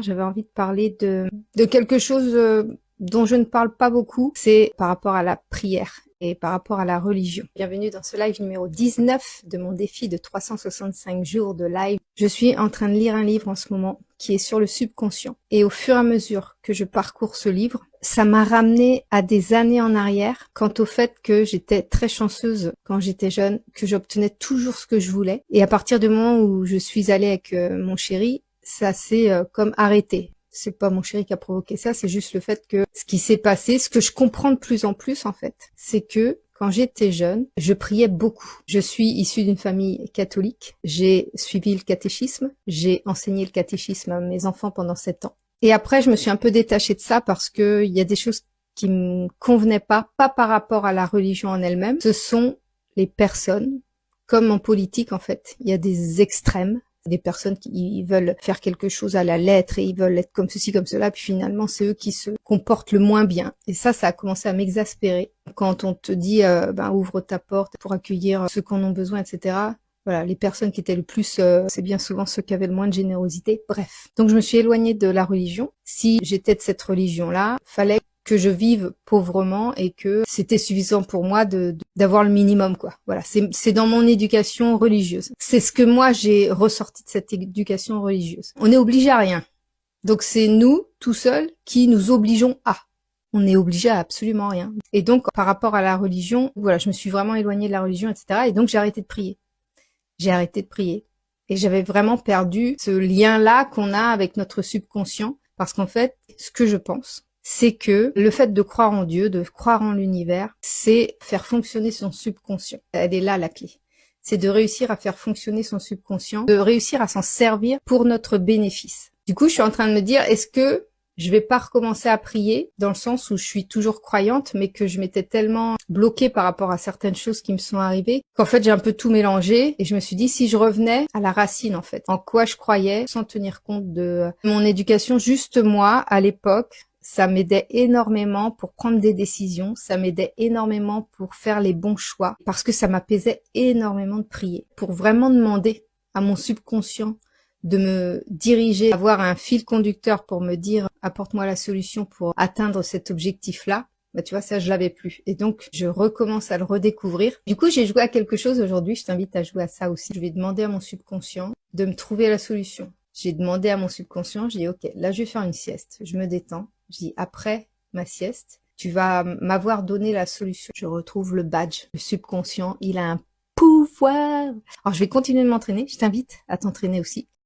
J'avais envie de parler de quelque chose dont je ne parle pas beaucoup, c'est par rapport à la prière et par rapport à la religion. Bienvenue dans ce live numéro 19 de mon défi de 365 jours de live. Je suis en train de lire un livre en ce moment qui est sur le subconscient. Et au fur et à mesure que je parcours ce livre, ça m'a ramené à des années en arrière quant au fait que j'étais très chanceuse quand j'étais jeune, que j'obtenais toujours ce que je voulais. Et à partir du moment où je suis allée avec mon chéri, ça s'est comme arrêté. C'est pas mon chéri qui a provoqué ça, c'est juste le fait que ce qui s'est passé, ce que je comprends de plus en plus en fait, c'est que quand j'étais jeune, je priais beaucoup. Je suis issue d'une famille catholique, j'ai suivi le catéchisme, j'ai enseigné le catéchisme à mes enfants pendant 7 ans. Et après, je me suis un peu détachée de ça parce que il y a des choses qui me convenaient pas par rapport à la religion en elle-même. Ce sont les personnes, comme en politique en fait, il y a des extrêmes. Des personnes qui veulent faire quelque chose à la lettre et ils veulent être comme ceci, comme cela, puis finalement c'est eux qui se comportent le moins bien. Et ça a commencé à m'exaspérer. Quand on te dit ouvre ta porte pour accueillir ceux qui en ont besoin, etc. Voilà, les personnes qui étaient le plus, c'est bien souvent ceux qui avaient le moins de générosité. Bref. Donc je me suis éloignée de la religion. Si j'étais de cette religion-là, fallait que je vive pauvrement et que c'était suffisant pour moi d'avoir le minimum, quoi. Voilà, c'est dans mon éducation religieuse. C'est ce que moi j'ai ressorti de cette éducation religieuse. On est obligé à rien. Donc c'est nous, tout seuls, qui nous obligeons à. On n'est obligé à absolument rien. Et donc par rapport à la religion, voilà, je me suis vraiment éloignée de la religion, etc. Et donc j'ai arrêté de prier. J'ai arrêté de prier. Et j'avais vraiment perdu ce lien-là qu'on a avec notre subconscient. Parce qu'en fait, ce que je pense, c'est que le fait de croire en Dieu, de croire en l'univers, c'est faire fonctionner son subconscient. Elle est là la clé. C'est de réussir à faire fonctionner son subconscient, de réussir à s'en servir pour notre bénéfice. Du coup, je suis en train de me dire, est-ce que je vais pas recommencer à prier dans le sens où je suis toujours croyante, mais que je m'étais tellement bloquée par rapport à certaines choses qui me sont arrivées, qu'en fait j'ai un peu tout mélangé et je me suis dit si je revenais à la racine en fait, en quoi je croyais, sans tenir compte de mon éducation, juste moi à l'époque, ça m'aidait énormément pour prendre des décisions, ça m'aidait énormément pour faire les bons choix, parce que ça m'apaisait énormément de prier, pour vraiment demander à mon subconscient de me diriger, avoir un fil conducteur pour me dire apporte-moi la solution pour atteindre cet objectif-là, bah tu vois, ça je l'avais plus. Et donc je recommence à le redécouvrir. Du coup, j'ai joué à quelque chose aujourd'hui, je t'invite à jouer à ça aussi. Je vais demander à mon subconscient de me trouver la solution. J'ai demandé à mon subconscient, j'ai dit ok, là je vais faire une sieste, je me détends. Je dis après ma sieste, tu vas m'avoir donné la solution. Je retrouve le badge, le subconscient, il a un pouvoir. Alors je vais continuer de m'entraîner, je t'invite à t'entraîner aussi.